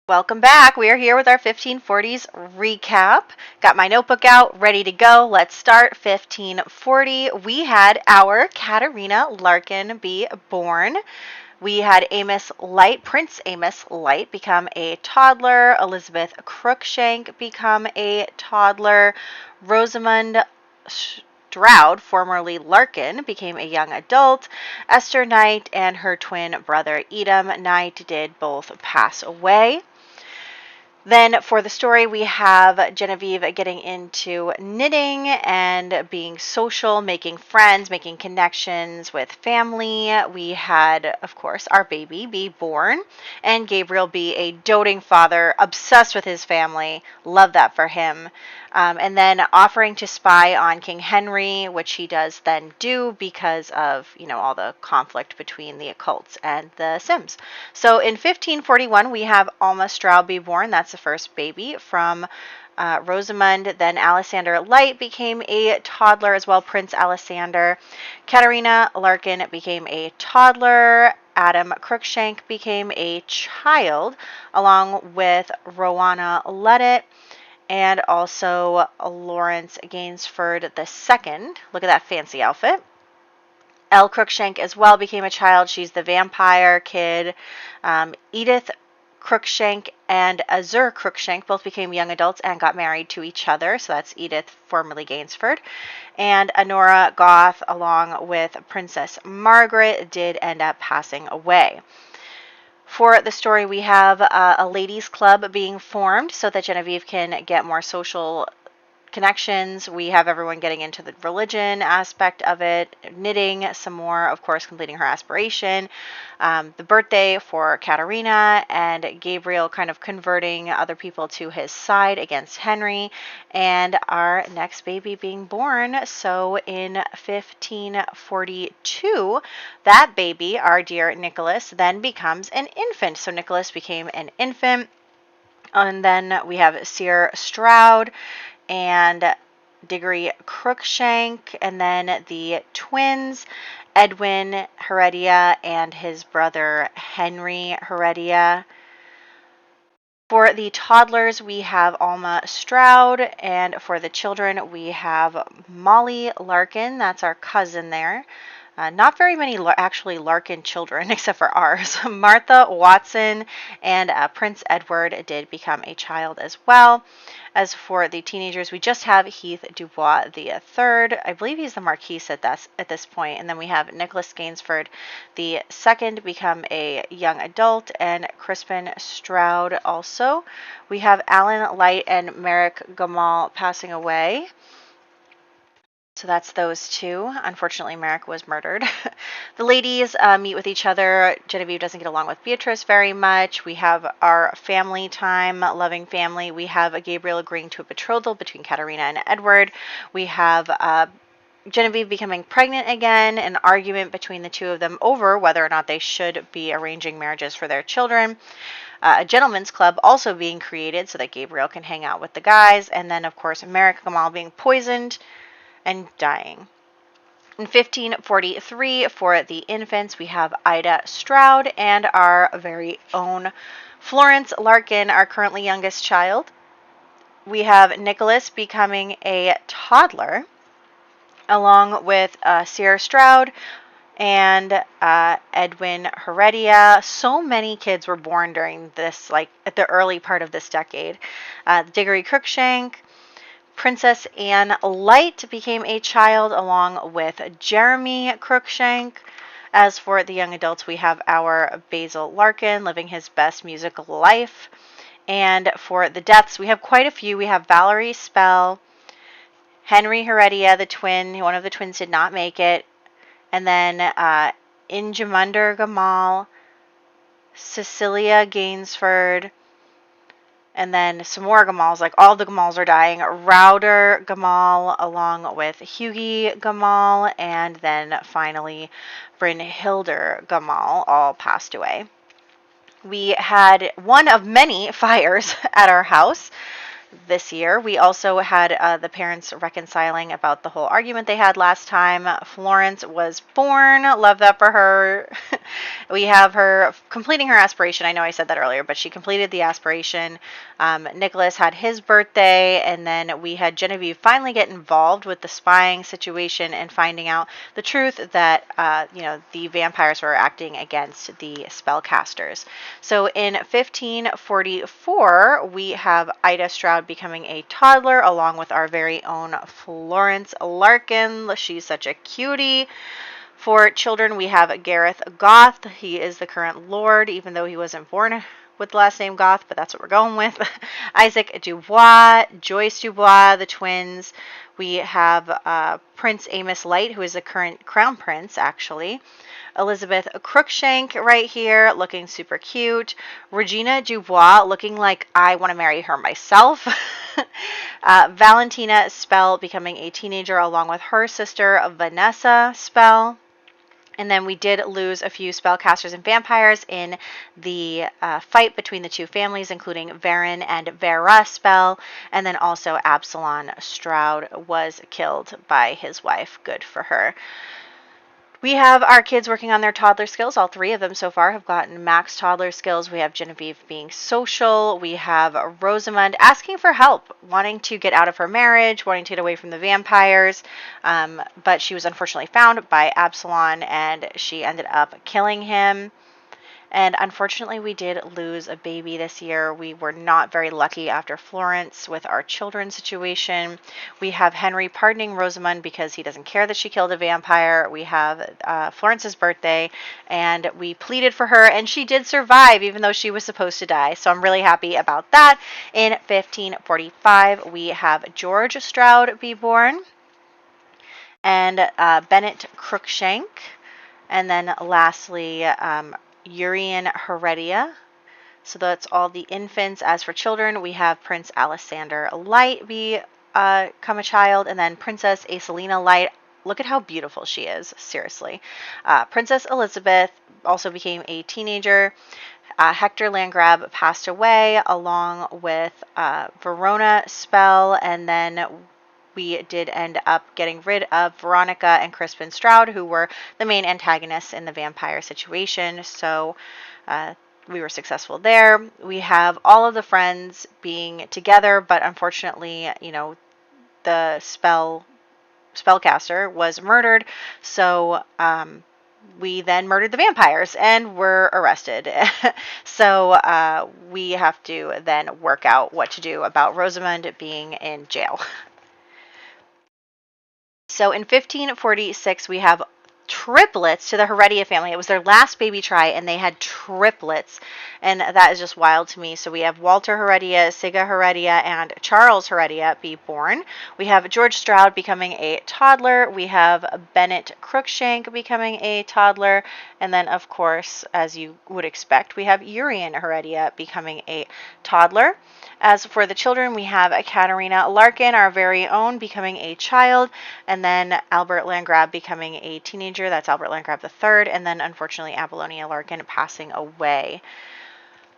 Welcome back. We are here with our 1540s recap. Got my notebook out, ready to go. Let's start. 1540. We had our Katerina Larkin be born. We had Prince Amos Light, become a toddler. Elizabeth Cruikshank become a toddler. Rosamund Stroud, formerly Larkin, became a young adult. Esther Knight and her twin brother Edom Knight did both pass away. Then for the story, we have Genevieve getting into knitting and being social, making friends, making connections with family. We had, of course, our baby be born, and Gabriel be a doting father, obsessed with his family. Love that for him. And then offering to spy on King Henry, which he does then do because of, all the conflict between the occults and the Sims. So in 1541, we have Alma Stroud be born. That's the first baby from Rosamund. Then Alexander Light became a toddler as well, Prince Alexander. Katerina Larkin became a toddler. Adam Cruikshank became a child, along with Rowana Ledet and also Lawrence Gainsford II. Look at that fancy outfit. Elle Cruikshank as well became a child. She's the vampire kid. Edith Cruikshank and Azur Cruikshank both became young adults and got married to each other. So that's Edith, formerly Gainsford. And Honora Goth, along with Princess Margaret, did end up passing away. For the story, we have a ladies' club being formed so that Genevieve can get more social connections. We have everyone getting into the religion aspect of it, knitting some more, of course, completing her aspiration. The birthday for Katerina, and Gabriel kind of converting other people to his side against Henry, and our next baby being born. So in 1542, that baby, our dear Nicholas, then becomes an infant. So Nicholas became an infant. And then we have Sear Stroud and Diggory Cruikshank, and then the twins, Edwin Heredia and his brother Henry Heredia. For the toddlers, we have Alma Stroud, and for the children, we have Molly Larkin. That's our cousin there. Not very many actually Larkin children, except for ours. Martha Watson and Prince Edward did become a child as well. As for the teenagers, we just have Heath Dubois the third. I believe he's the Marquis at this point. And then we have Nicholas Gainsford the second become a young adult, and Crispin Stroud also. We have Alan Light and Merrick Gamal passing away. So that's those two. Unfortunately, Merrick was murdered. The ladies meet with each other. Genevieve doesn't get along with Beatrice very much. We have our family time, loving family. We have Gabriel agreeing to a betrothal between Katerina and Edward. We have Genevieve becoming pregnant again, an argument between the two of them over whether or not they should be arranging marriages for their children. A gentleman's club also being created so that Gabriel can hang out with the guys. And then, of course, Merrick Gamal being poisoned and dying. In 1543, for the infants, we have Ida Stroud and our very own Florence Larkin, our currently youngest child. We have Nicholas becoming a toddler, along with Sierra Stroud and Edwin Heredia. So many kids were born during this, at the early part of this decade. Diggory Cruikshank, Princess Anne Light became a child, along with Jeremy Cruikshank. As for the young adults, we have our Basil Larkin living his best musical life. And for the deaths, we have quite a few. We have Valerie Spell, Henry Heredia, the twin. One of the twins did not make it. And then Ingemunder Gamal, Cecilia Gainsford, and then some more Gamals, all the Gamals are dying. Rauder Gamal, along with Hughie Gamal, and then finally Brynhilder Gamal, all passed away. We had one of many fires at our house. this year. We also had the parents reconciling about the whole argument they had last time. Florence was born. Love that for her. We have her completing her aspiration. I know I said that earlier, but she completed the aspiration. Nicholas had his birthday, and then we had Genevieve finally get involved with the spying situation and finding out the truth that the vampires were acting against the spellcasters. So in 1544, we have Ida Stroud becoming a toddler along with our very own Florence Larkin. She's such a cutie. For children, we have Gareth Goth. He is the current Lord, even though he wasn't born with the last name Goth, but that's what we're going with. Isaac Dubois, Joyce Dubois, the twins. We have Prince Amos Light, who is the current crown prince, actually. Elizabeth Crookshank right here, looking super cute. Regina Dubois, looking like I want to marry her myself. Valentina Spell becoming a teenager along with her sister Vanessa Spell. And then we did lose a few spellcasters and vampires in the fight between the two families, including Varen and Vera Spell. And then also Absalom Stroud was killed by his wife. Good for her. We have our kids working on their toddler skills. All three of them so far have gotten max toddler skills. We have Genevieve being social. We have Rosamund asking for help, wanting to get out of her marriage, wanting to get away from the vampires. But she was unfortunately found by Absalom, and she ended up killing him. And unfortunately, we did lose a baby this year. We were not very lucky after Florence with our children's situation. We have Henry pardoning Rosamund because he doesn't care that she killed a vampire. We have Florence's birthday, and we pleaded for her, and she did survive, even though she was supposed to die. So I'm really happy about that. In 1545, we have George Stroud be born, and Bennett Crookshank. And then lastly, Urian Heredia. So that's all the infants. As for children, we have Prince Alexander Light become a child, and then Princess Acelina Light. Look at how beautiful she is, seriously. Princess Elizabeth also became a teenager. Hector Landgrab passed away along with Verona Spell, and then we did end up getting rid of Veronica and Crispin Stroud, who were the main antagonists in the vampire situation. So we were successful there. We have all of the friends being together, but unfortunately, the spellcaster was murdered. So we then murdered the vampires and were arrested. So we have to then work out what to do about Rosamund being in jail. So in 1546, we have triplets to the Heredia family. It was their last baby try, and they had triplets, and that is just wild to me. So we have Walter Heredia, Siga Heredia, and Charles Heredia be born. We have George Stroud becoming a toddler. We have Bennett Crookshank becoming a toddler, and then, of course, as you would expect, we have Urian Heredia becoming a toddler. As for the children, we have Katerina Larkin, our very own, becoming a child, and then Albert Landgrab becoming a teenager. That's Albert Landgrab III, and then unfortunately Apollonia Larkin passing away.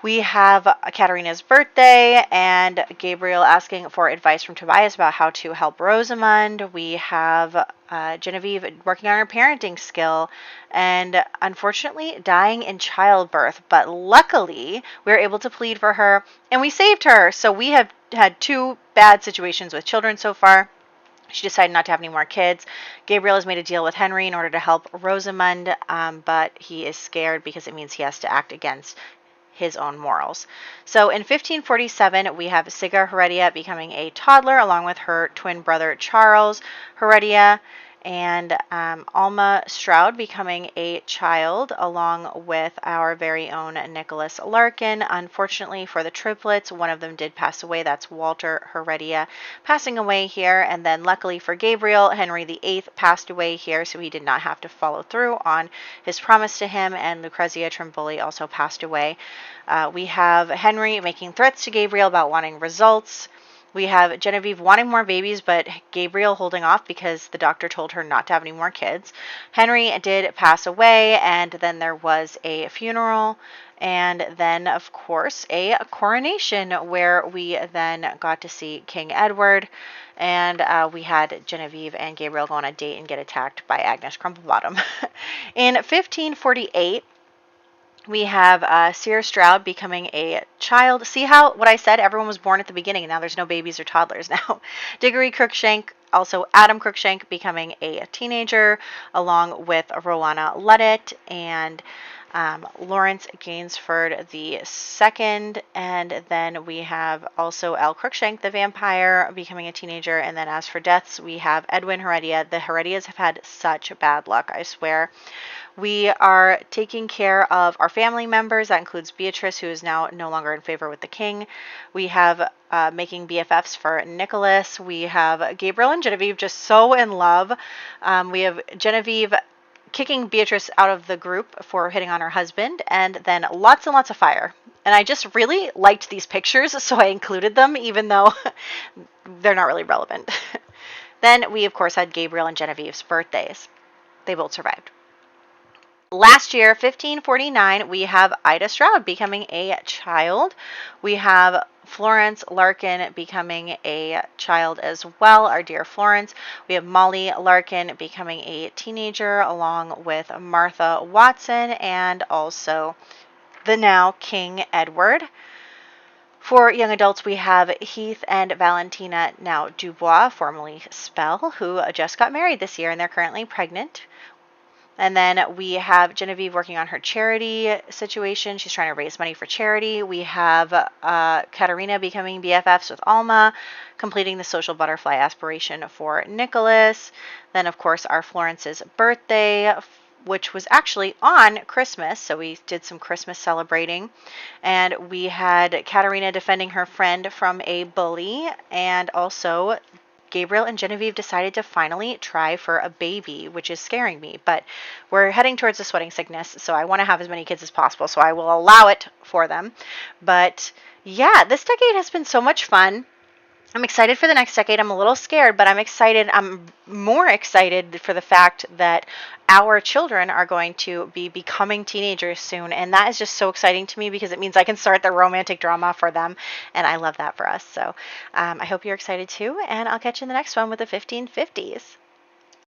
We have Katerina's birthday and Gabriel asking for advice from Tobias about how to help Rosamund. We have Genevieve working on her parenting skill and unfortunately dying in childbirth. But luckily, we were able to plead for her and we saved her. So we have had two bad situations with children so far. She decided not to have any more kids. Gabriel has made a deal with Henry in order to help Rosamund, but he is scared because it means he has to act against his own morals. So in 1547, we have Siga Heredia becoming a toddler along with her twin brother Charles Heredia, and Alma Stroud becoming a child along with our very own Nicholas Larkin. Unfortunately for the triplets, one of them did pass away. That's Walter Heredia passing away here. And then luckily for Gabriel, Henry VIII passed away here, so he did not have to follow through on his promise to him. And Lucrezia Trimboli also passed away. We have Henry making threats to Gabriel about wanting results. We have Genevieve wanting more babies, but Gabriel holding off because the doctor told her not to have any more kids. Henry did pass away, and then there was a funeral, and then, of course, a coronation where we then got to see King Edward, and we had Genevieve and Gabriel go on a date and get attacked by Agnes Crumplebottom. In 1548, we have Sierra Stroud becoming a child. See how what I said? Everyone was born at the beginning, and now there's no babies or toddlers now. Diggory Cruikshank, also Adam Cruikshank, becoming a teenager, along with Rowana Ledet and Lawrence Gainsford the second, and then we have also Al Cruikshank, the vampire, becoming a teenager. And then as for deaths, we have Edwin Heredia. The Heredias have had such bad luck, I swear. We are taking care of our family members. That includes Beatrice, who is now no longer in favor with the king. We have making BFFs for Nicholas. We have Gabriel and Genevieve just so in love. We have Genevieve kicking Beatrice out of the group for hitting on her husband, and then lots and lots of fire. And I just really liked these pictures, so I included them, even though they're not really relevant. Then we, of course, had Gabriel and Genevieve's birthdays. They both survived. Last year, 1549, we have Ida Stroud becoming a child. We have Florence Larkin becoming a child as well, our dear Florence. We have Molly Larkin becoming a teenager, along with Martha Watson and also the now King Edward. For young adults, we have Heath and Valentina, now Dubois, formerly Spell, who just got married this year, and they're currently pregnant. And then we have Genevieve working on her charity situation. She's trying to raise money for charity. We have Katerina becoming BFFs with Alma, completing the social butterfly aspiration for Nicholas. Then, of course, our Florence's birthday, which was actually on Christmas, so we did some Christmas celebrating. And we had Katerina defending her friend from a bully, and also Gabriel and Genevieve decided to finally try for a baby, which is scaring me. But we're heading towards the sweating sickness, so I want to have as many kids as possible, so I will allow it for them. But yeah, this decade has been so much fun. I'm excited for the next decade. I'm a little scared, but I'm excited. I'm more excited for the fact that our children are going to be becoming teenagers soon. And that is just so exciting to me because it means I can start the romantic drama for them. And I love that for us. So I hope you're excited too. And I'll catch you in the next one with the 1550s.